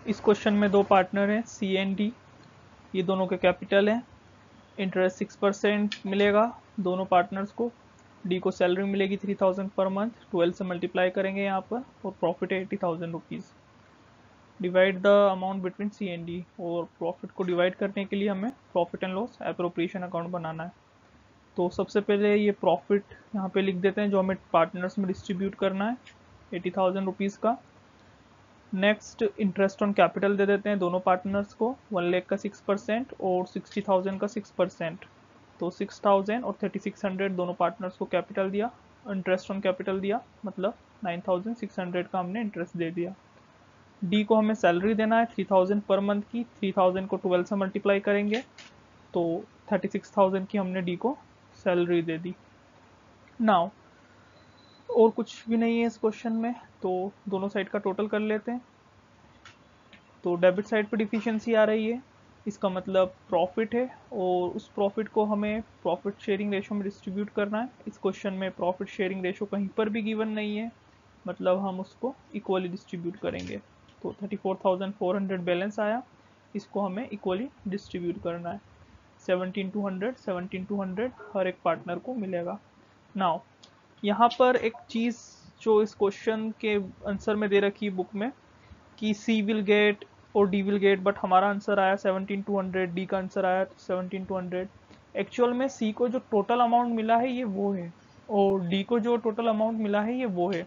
इस क्वेश्चन में दो पार्टनर हैं सी एंड डी, ये दोनों के कैपिटल हैं। इंटरेस्ट 6% मिलेगा दोनों पार्टनर्स को। डी को सैलरी मिलेगी 3000 पर मंथ, 12 से मल्टीप्लाई करेंगे यहाँ पर, और प्रॉफिट है 80,000 rupees. Divide the amount between C and D, और प्रॉफिट को डिवाइड करने के लिए हमें profit and loss appropriation account बनाना है। तो सबसे पहले ये प्रॉफिट यहाँ पे लिख देते हैं जो हमें पार्टनर्स में डिस्ट्रीब्यूट करना है, 80,000 रुपीज़ का। नेक्स्ट इंटरेस्ट ऑन कैपिटल दे देते हैं दोनों पार्टनर्स को, 1 लाख का 6% और 60,000 का 6%। तो 6,000 और 3600 दोनों पार्टनर्स को कैपिटल दिया, इंटरेस्ट ऑन कैपिटल दिया, मतलब 9,600 का हमने इंटरेस्ट दे दिया। डी को हमें सैलरी देना है 3,000 पर मंथ की, 3,000 को 12 से मल्टीप्लाई करेंगे तो 36,000 की हमने डी को सैलरी दे दी। नाउ और कुछ भी नहीं है इस क्वेश्चन में, तो दोनों साइड का टोटल कर लेते हैं। तो डेबिट साइड पर डिफिशियंसी आ रही है, इसका मतलब प्रॉफिट है, और उस प्रॉफिट को हमें प्रॉफिट शेयरिंग रेशो में डिस्ट्रीब्यूट करना है। इस क्वेश्चन में प्रॉफिट शेयरिंग रेशो कहीं पर भी गिवन नहीं है, मतलब हम उसको इक्वली डिस्ट्रीब्यूट करेंगे। तो 34,400 बैलेंस आया, इसको हमें इक्वली डिस्ट्रीब्यूट करना है। 17,200 हर एक पार्टनर को मिलेगा। नाउ यहाँ पर एक चीज़ जो इस क्वेश्चन के आंसर में दे रखी है बुक में कि सी विल गेट और डी विल गेट, बट हमारा आंसर आया 17,200, डी का आंसर आया 17,200। एक्चुअल में सी को जो टोटल अमाउंट मिला है ये वो है, और डी को जो टोटल अमाउंट मिला है ये वो है।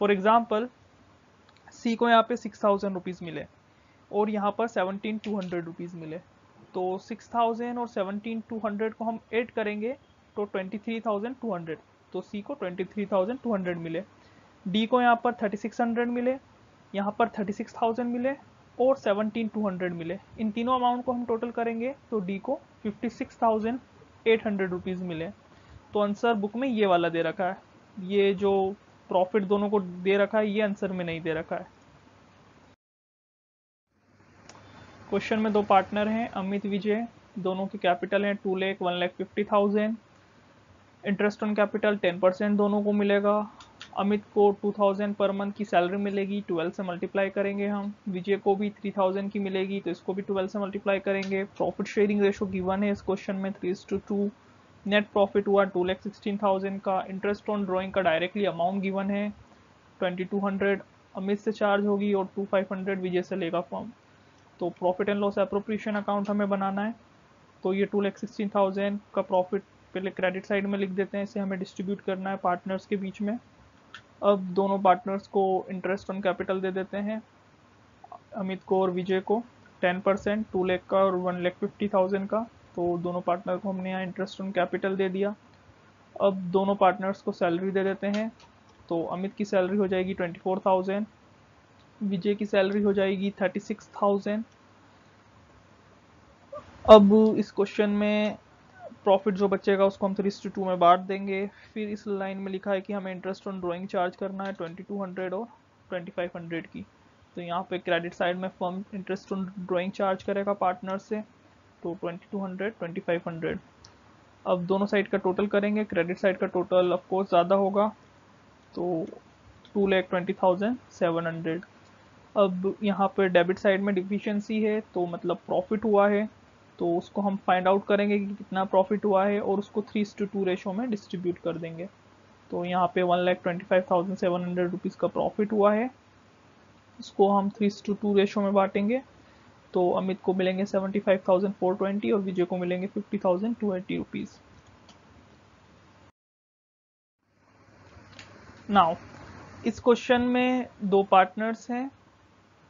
फॉर एग्जाम्पल सी को यहाँ पे 6,000 रुपीज़ मिले और यहाँ पर 17,200 रुपीज़ मिले, तो 6,000 और 17,200 को हम ऐड करेंगे तो 23,200, तो सी को 23,200 मिले। डी को यहाँ पर 3,600 मिले, यहाँ पर 36,000 मिले और 17,200 मिले। इन तीनों अमाउंट को हम टोटल करेंगे तो डी को 56,800 रुपीज़ मिले। तो आंसर बुक में ये वाला दे रखा है, ये जो प्रॉफिट दोनों को दे रखा है ये आंसर में नहीं दे रखा है। क्वेश्चन में दो पार्टनर हैं अमित विजय, दोनों की कैपिटल है 2 लाख 1,50,000। इंटरेस्ट ऑन कैपिटल 10% दोनों को मिलेगा। अमित को 2,000 पर मंथ की सैलरी मिलेगी, 12 से मल्टीप्लाई करेंगे हम। विजय को भी 3,000 की मिलेगी तो इसको भी 12 से मल्टीप्लाई करेंगे। प्रॉफिट शेयरिंग रेशो गिवन है इस क्वेश्चन में 3:2। नेट प्रॉफिट हुआ 2,16,000 का। इंटरेस्ट ऑन ड्रॉइंग का डायरेक्टली अमाउंट गिवन है 2,200 अमित से चार्ज होगी और 2,500 विजय से लेगा फॉर्म। तो profit and loss appropriation account हमें बनाना है। तो ये 2,16,000 का प्रॉफिट पहले क्रेडिट साइड में लिख देते हैं, इसे हमें डिस्ट्रीब्यूट करना है पार्टनर्स के बीच में। अब दोनों पार्टनर्स को इंटरेस्ट ऑन कैपिटल दे देते हैं, अमित को और विजय को 10%, 2 लाख का और 1,50,000 का। तो दोनों पार्टनर को हमने यहाँ इंटरेस्ट ऑन कैपिटल दे दिया। अब दोनों पार्टनर्स को सैलरी दे देते हैं, तो अमित की सैलरी हो जाएगी 24,000, विजय की सैलरी हो जाएगी 36,000। अब इस क्वेश्चन में प्रॉफिट जो बचेगा उसको हम 3:2 में बांट देंगे। फिर इस लाइन में लिखा है कि हमें इंटरेस्ट ऑन ड्राइंग चार्ज करना है 2,200 और 2,500 की। तो यहाँ पे क्रेडिट साइड में firm interest on drawing charge करेगा पार्टनर से, तो 2,200 2,500। अब दोनों साइड का टोटल करेंगे, क्रेडिट साइड का टोटल ऑफकोर्स ज़्यादा होगा, तो 2,20,700। अब यहाँ पर डेबिट साइड में डिफिशियंसी है, तो मतलब प्रॉफिट हुआ है, तो उसको हम फाइंड आउट करेंगे कि कितना प्रॉफिट हुआ है और उसको 3:2 रेशो में डिस्ट्रीब्यूट कर देंगे। तो यहाँ पे 1,25,700 रुपीज़ का प्रॉफिट हुआ है, इसको हम 3:2 रेशो में बांटेंगे। तो अमित को मिलेंगे 75,420 और विजय को मिलेंगे 50,280 रुपीज़। नाउ इस क्वेश्चन में दो पार्टनर्स हैं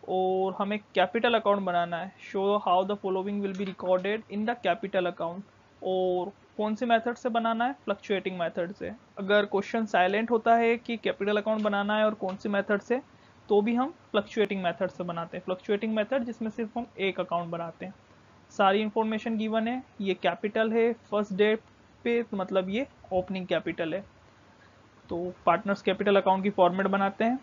और हमें कैपिटल अकाउंट बनाना है। Show how the following will be recorded in the capital account. और कौन से मेथड से बनाना है? फ्लक्चुएटिंग मेथड से। अगर क्वेश्चन साइलेंट होता है कि कैपिटल अकाउंट बनाना है और कौन सी मेथड से, तो भी हम फ्लक्चुएटिंग मेथड से बनाते हैं। फ्लक्चुएटिंग मेथड जिसमें सिर्फ हम एक अकाउंट बनाते हैं। सारी इंफॉर्मेशन गिवन है, ये कैपिटल है फर्स्ट डे पे, तो मतलब ये ओपनिंग कैपिटल है। तो पार्टनर्स कैपिटल अकाउंट की फॉर्मेट बनाते हैं।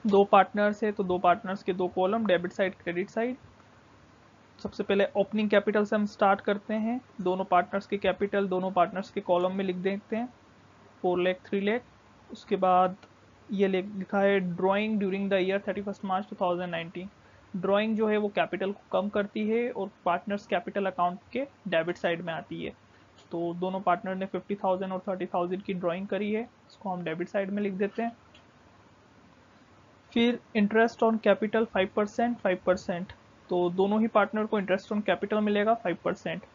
दो पार्टनर्स है तो दो पार्टनर्स के दो column, debit side credit side. सबसे पहले ओपनिंग कैपिटल से हम स्टार्ट करते हैं। दोनों पार्टनर्स के कैपिटल दोनों पार्टनर्स के कॉलम में लिख देते हैं, 4 लाख 3 लाख। उसके बाद ये लिखा है drawing during the year 31 March 2019। Drawing जो है वो कैपिटल को कम करती है और पार्टनर्स कैपिटल अकाउंट के डेबिट साइड में आती है। तो दोनों पार्टनर ने 50,000 और 30,000 की ड्राइंग करी है, इसको हम डेबिट साइड में लिख देते हैं। फिर इंटरेस्ट ऑन कैपिटल 5%, 5%। तो दोनों ही पार्टनर को इंटरेस्ट ऑन कैपिटल मिलेगा 5%।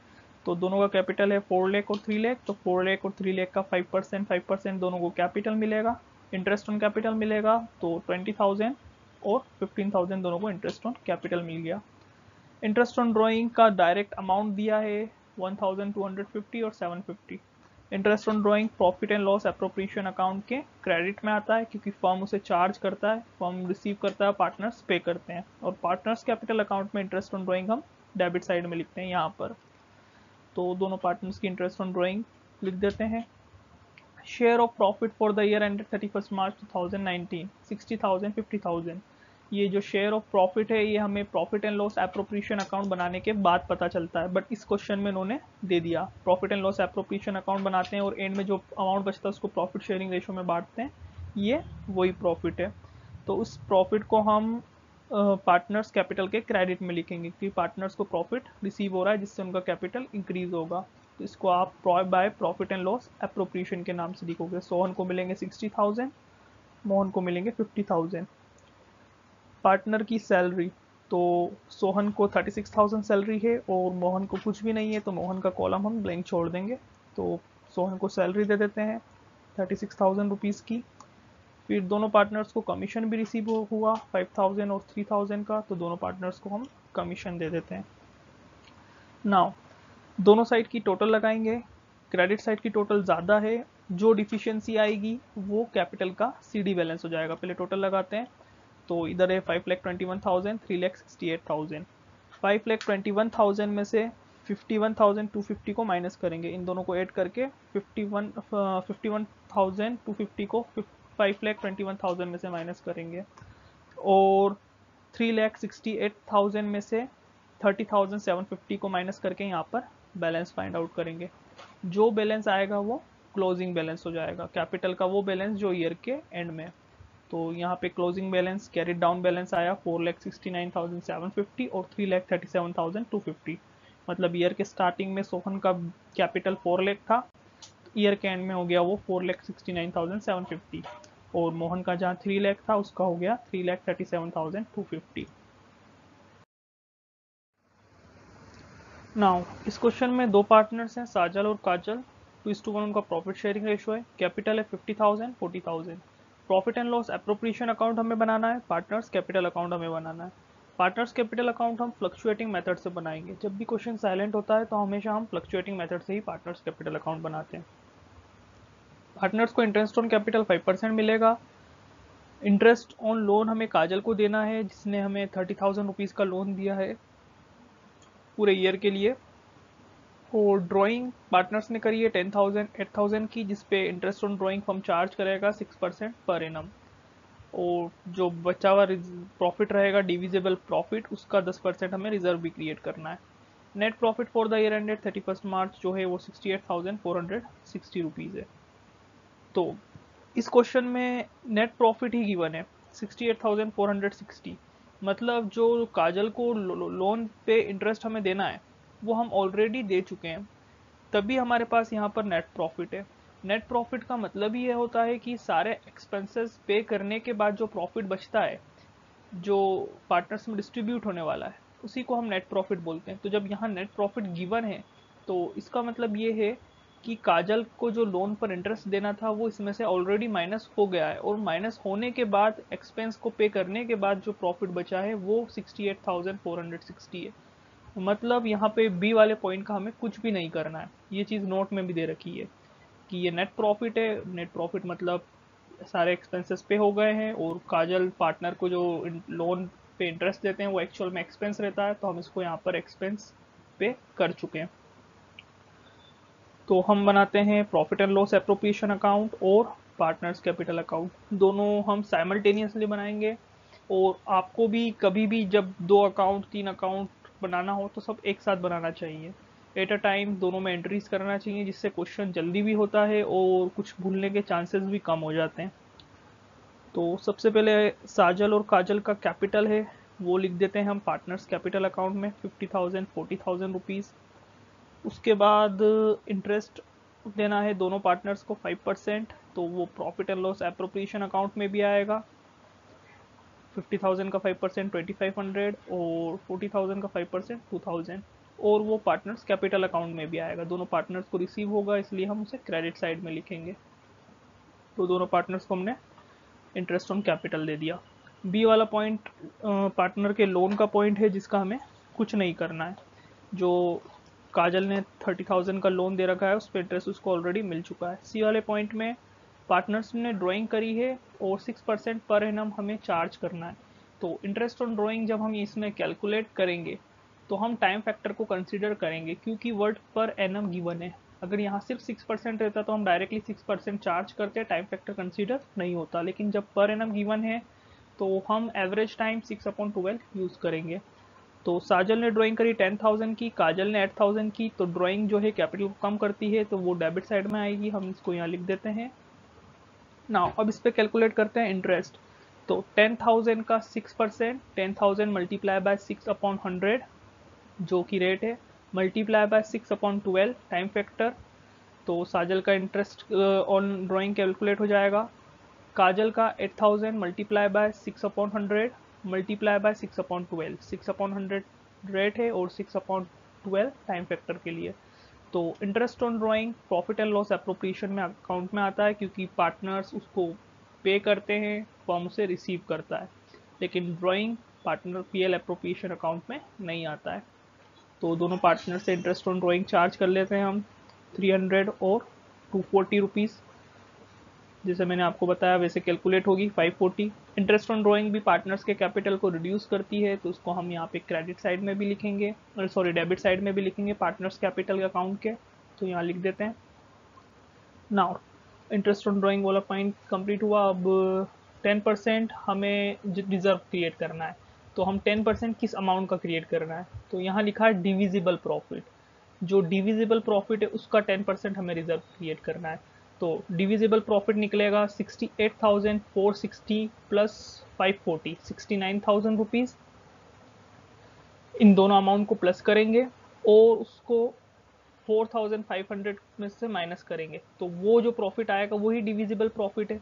तो दोनों का कैपिटल है 4 लाख और 3 लाख, तो 4 लाख और 3 लाख का 5%, 5% दोनों को कैपिटल मिलेगा, इंटरेस्ट ऑन कैपिटल मिलेगा। तो 20,000 और 15,000 दोनों को इंटरेस्ट ऑन कैपिटल मिल गया। इंटरेस्ट ऑन ड्राइंग का डायरेक्ट अमाउंट दिया है 1250 और 750। Interest on drawing profit and loss appropriation account के क्रेडिट में आता है, क्योंकि फर्म उसे चार्ज करता है, फर्म रिसीव करता है, पार्टनर्स पे करते हैं। और पार्टनर्स कैपिटल अकाउंट में इंटरेस्ट ऑन ड्राइंग हम डेबिट साइड में लिखते हैं यहाँ पर। तो दोनों पार्टनर्स की इंटरेस्ट ऑन ड्राइंग लिख देते हैं। Share of profit for the year ended 31 मार्च 2019 60,000, 50,000। ये जो शेयर ऑफ प्रॉफिट है ये हमें profit and loss appropriation account बनाने के बाद पता चलता है, बट इस क्वेश्चन में इन्होंने दे दिया। Profit and loss appropriation account बनाते हैं और एंड में जो अमाउंट बचता है उसको प्रॉफिट शेयरिंग रेशो में बांटते हैं, ये वही प्रॉफिट है। तो उस प्रॉफिट को हम पार्टनर्स कैपिटल के क्रेडिट में लिखेंगे, क्योंकि पार्टनर्स को प्रॉफिट रिसीव हो रहा है जिससे उनका कैपिटल इंक्रीज होगा। तो इसको आप by profit and loss appropriation के नाम से लिखोगे। सोहन को मिलेंगे 60,000, मोहन को मिलेंगे 50,000। पार्टनर की सैलरी, तो सोहन को 36,000 सैलरी है और मोहन को कुछ भी नहीं है, तो मोहन का कॉलम हम ब्लैंक छोड़ देंगे। तो सोहन को सैलरी दे देते हैं 36,000 रुपीज़ की। फिर दोनों पार्टनर्स को कमीशन भी रिसीव हुआ 5,000 और 3,000 का, तो दोनों पार्टनर्स को हम कमीशन दे देते हैं। नाउ दोनों साइड की टोटल लगाएंगे। क्रेडिट साइड की टोटल ज़्यादा है, जो डिफिशियंसी आएगी वो कैपिटल का सीडी बैलेंस हो जाएगा। पहले टोटल लगाते हैं। तो इधर है 5,21,000, 3,68,000। 5,21,000 में से 51,250 को माइनस करेंगे, इन दोनों को ऐड करके 51,250 को 5,21,000 में से माइनस करेंगे। और 3,68,000 में से 30,750 को माइनस करके यहाँ पर बैलेंस फाइंड आउट करेंगे। जो बैलेंस आएगा वो क्लोजिंग बैलेंस हो जाएगा, कैपिटल का वो बैलेंस जो ईयर के एंड में। तो यहाँ पे closing balance carried down balance आया 4,69,750 और 3,37,250। मतलब ईयर के स्टार्टिंग में सोहन का कैपिटल 4 लाख था, ईयर के एंड में हो गया वो 4,69,750। और मोहन का जहाँ 3 लाख था उसका हो गया 3,37,250। नाउ इस क्वेश्चन में दो पार्टनर्स हैं, साजल और काजल। 2:1 उनका प्रॉफिट शेयरिंग रेशो है। कैपिटल है 50,000, 40,000। Profit and loss appropriation account हमें बनाना है, पार्टनर्स कैपिटल अकाउंट हमें बनाना है। पार्टनर्स कैपिटल अकाउंट हम फ्लक्चुएटिंग मेथड से बनाएंगे। जब भी क्वेश्चन साइलेंट होता है तो हमेशा हम फ्लक्चुएटिंग मेथड से ही पार्टनर्स कैपिटल अकाउंट बनाते हैं। पार्टनर्स को इंटरेस्ट ऑन कैपिटल 5% मिलेगा। इंटरेस्ट ऑन लोन हमें काजल को देना है, जिसने हमें 30,000 रुपीज़ का लोन दिया है पूरे ईयर के लिए। और ड्राइंग पार्टनर्स ने करी है 10,000, 8,000 की, जिसपे interest on drawing firm charge करेगा 6% पर एनम। और जो बचा हुआ प्रॉफिट रहेगा डिविजिबल प्रॉफिट, उसका 10% हमें रिजर्व भी क्रिएट करना है। Net profit for the year ended 31 मार्च जो है वो 68,460 रुपीज़ है। तो इस क्वेश्चन में नेट प्रॉफिट ही गिवन है 68,460। मतलब जो काजल को लोन पे इंटरेस्ट हमें देना है वो हम ऑलरेडी दे चुके हैं, तभी हमारे पास यहाँ पर नेट प्रॉफिट है। नेट प्रॉफिट का मतलब ही ये होता है कि सारे एक्सपेंसेस पे करने के बाद जो प्रॉफिट बचता है, जो पार्टनर्स में डिस्ट्रीब्यूट होने वाला है, उसी को हम नेट प्रॉफिट बोलते हैं। तो जब यहाँ नेट प्रॉफिट गिवन है तो इसका मतलब ये है कि काजल को जो लोन पर इंटरेस्ट देना था वो इसमें से ऑलरेडी माइनस हो गया है, और माइनस होने के बाद एक्सपेंस को पे करने के बाद जो प्रॉफिट बचा है वो 68,460 है। मतलब यहाँ पे बी वाले पॉइंट का हमें कुछ भी नहीं करना है। ये चीज़ नोट में भी दे रखी है कि ये नेट प्रॉफिट है। नेट प्रॉफिट मतलब सारे एक्सपेंसेस पे हो गए हैं, और काजल पार्टनर को जो लोन पे इंटरेस्ट देते हैं वो एक्चुअल में एक्सपेंस रहता है, तो हम इसको यहाँ पर एक्सपेंस पे कर चुके हैं। तो हम बनाते हैं profit and loss appropriation account और पार्टनर्स कैपिटल अकाउंट, दोनों हम साइमल्टेनियसली बनाएंगे। और आपको भी कभी भी जब 2 अकाउंट 3 अकाउंट बनाना हो तो सब एक साथ बनाना चाहिए, एट अ टाइम दोनों में एंट्रीज करना चाहिए, जिससे क्वेश्चन जल्दी भी होता है और कुछ भूलने के चांसेस भी कम हो जाते हैं। तो सबसे पहले साजल और काजल का कैपिटल है वो लिख देते हैं हम पार्टनर्स कैपिटल अकाउंट में 50,000 40,000 रुपीज़। उसके बाद इंटरेस्ट देना है दोनों पार्टनर्स को 5%, तो वो profit and loss appropriation account में भी आएगा। 50,000 का 5% 2,500 और 40,000 का 5% 2,000, और वो पार्टनर्स कैपिटल अकाउंट में भी आएगा। दोनों पार्टनर्स को रिसीव होगा, इसलिए हम उसे क्रेडिट साइड में लिखेंगे। तो दोनों पार्टनर्स को हमने इंटरेस्ट ऑन कैपिटल दे दिया। बी वाला पॉइंट पार्टनर के लोन का पॉइंट है, जिसका हमें कुछ नहीं करना है। जो काजल ने 30,000 का लोन दे रखा है, उस पर इंटरेस्ट उसको ऑलरेडी मिल चुका है। सी वाले पॉइंट में पार्टनर्स ने ड्राइंग करी है और 6% पर एनम हमें चार्ज करना है। तो इंटरेस्ट ऑन ड्राइंग जब हम इसमें कैलकुलेट करेंगे तो हम टाइम फैक्टर को कंसीडर करेंगे, क्योंकि वर्ड पर एनम गिवन है। अगर यहाँ सिर्फ 6% रहता तो हम डायरेक्टली 6% चार्ज करते, टाइम फैक्टर कंसीडर नहीं होता। लेकिन जब पर एनम गिवन है तो हम एवरेज टाइम 6/12 यूज़ करेंगे। तो साजल ने ड्राइंग करी 10,000 की, काजल ने 8,000 की। तो ड्राइंग जो है कैपिटल को कम करती है, तो वो डेबिट साइड में आएगी। हम इसको यहाँ लिख देते हैं। नाउ अब इस पे कैलकुलेट करते हैं इंटरेस्ट। तो 10,000 का 6%, 10,000 मल्टीप्लाई बाय 6/100 जो कि रेट है, मल्टीप्लाई बाय 6/12 टाइम फैक्टर। तो साजल का इंटरेस्ट ऑन ड्राइंग कैलकुलेट हो जाएगा। काजल का 8,000 multiply by 6/100 multiply by 6/12, 6/100 rate है और 6/12 टाइम फैक्टर के लिए। तो interest on drawing profit and loss appropriation में अकाउंट में आता है, क्योंकि पार्टनर्स उसको पे करते हैं, फर्म उसे रिसीव करता है। लेकिन drawing partner PL appropriation account में नहीं आता है। तो दोनों पार्टनर से इंटरेस्ट ऑन ड्राइंग चार्ज कर लेते हैं हम 300 और 240 रुपीज़। जैसे मैंने आपको बताया वैसे कैलकुलेट होगी 540। इंटरेस्ट ऑन ड्राइंग भी पार्टनर्स के कैपिटल को रिड्यूस करती है, तो उसको हम यहाँ पे क्रेडिट साइड में भी लिखेंगे, सॉरी डेबिट साइड में भी लिखेंगे पार्टनर्स कैपिटल अकाउंट के। तो यहाँ लिख देते हैं। नाउ इंटरेस्ट ऑन ड्राइंग वाला पॉइंट कंप्लीट हुआ। अब 10% हमें रिजर्व क्रिएट करना है। तो हम 10% किस अमाउंट का क्रिएट करना है, तो यहाँ लिखा है डिविजिबल प्रॉफिट। जो डिविजिबल प्रॉफिट है उसका 10% हमें रिजर्व क्रिएट करना है। तो डिविजिबल प्रॉफिट निकलेगा 68,460 प्लस 540, 69,000 रुपीज़। इन दोनों अमाउंट को प्लस करेंगे और उसको 4,500 में से माइनस करेंगे, तो वो जो प्रॉफिट आएगा वही डिविजिबल प्रॉफिट है।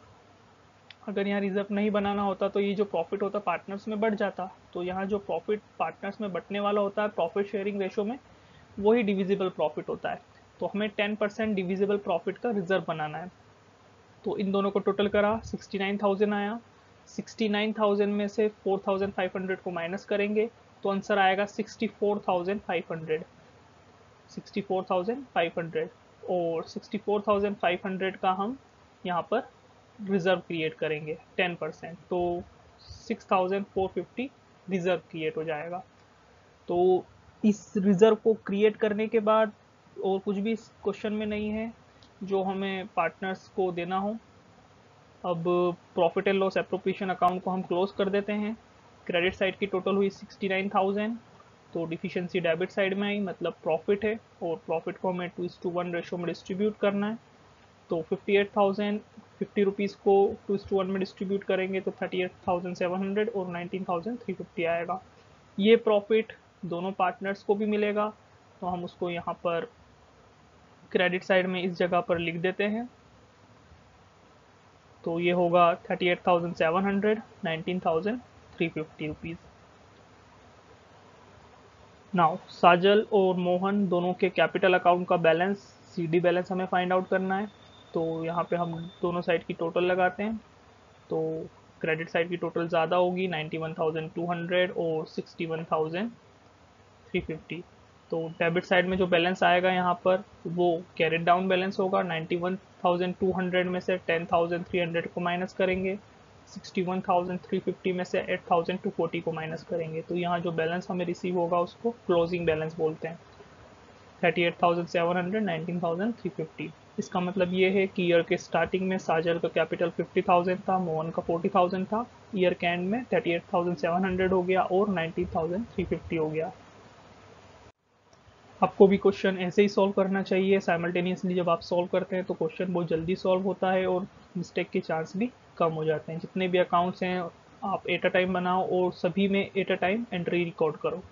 अगर यहाँ रिजर्व नहीं बनाना होता तो ये जो प्रॉफिट होता पार्टनर्स में बढ़ जाता। तो यहाँ जो प्रॉफिट पार्टनर्स में बटने वाला होता है प्रॉफिट शेयरिंग रेशो में, वही डिविजिबल प्रॉफिट होता है। तो हमें 10% डिविजिबल प्रॉफिट का रिजर्व बनाना है। तो इन दोनों को टोटल करा 69,000 आया। 69,000 में से 4,500 को माइनस करेंगे तो आंसर आएगा 64,500। 64,500 और 64,500 का हम यहाँ पर रिजर्व क्रिएट करेंगे 10%, तो 6,450 रिजर्व क्रिएट हो जाएगा। तो इस रिजर्व को क्रिएट करने के बाद और कुछ भी इस क्वेश्चन में नहीं है जो हमें पार्टनर्स को देना हो। अब profit and loss appropriation account को हम क्लोज कर देते हैं। क्रेडिट साइड की टोटल हुई 69,000, तो डिफिशियंसी डेबिट साइड में आई, मतलब प्रॉफिट है, और प्रॉफिट को हमें 2:1 रेशो में डिस्ट्रीब्यूट करना है। तो 58,000 50 रुपीज़ को 2:1 में डिस्ट्रीब्यूट करेंगे तो 38,700 और 19,350 आएगा। ये प्रॉफिट दोनों पार्टनर्स को भी मिलेगा, तो हम उसको यहाँ पर क्रेडिट साइड में इस जगह पर लिख देते हैं। तो ये होगा 38,700 19,350 रुपीज़। नाउ साजल और मोहन दोनों के कैपिटल अकाउंट का बैलेंस सीडी बैलेंस हमें फाइंड आउट करना है। तो यहाँ पे हम दोनों साइड की टोटल लगाते हैं। तो क्रेडिट साइड की टोटल ज़्यादा होगी 91,200 और 61,350। तो डेबिट साइड में जो बैलेंस आएगा यहाँ पर वो कैरेट डाउन बैलेंस होगा। 91,200 में से 10,300 को माइनस करेंगे, 61,350 में से 8,240 को माइनस करेंगे। तो यहाँ जो बैलेंस हमें रिसीव होगा उसको क्लोजिंग बैलेंस बोलते हैं। 38,700 19,350। इसका मतलब ये है कि ईयर के स्टार्टिंग में साजल का कैपिटल 50,000 था, मोहन का 40,000 था। ईयर के एंड में 38,700 हो गया और 19,350 हो गया। आपको भी क्वेश्चन ऐसे ही सॉल्व करना चाहिए साइमल्टेनियसली। जब आप सॉल्व करते हैं तो क्वेश्चन बहुत जल्दी सॉल्व होता है और मिस्टेक के चांस भी कम हो जाते हैं। जितने भी अकाउंट्स हैं आप एट अ टाइम बनाओ और सभी में at a time entry record करो।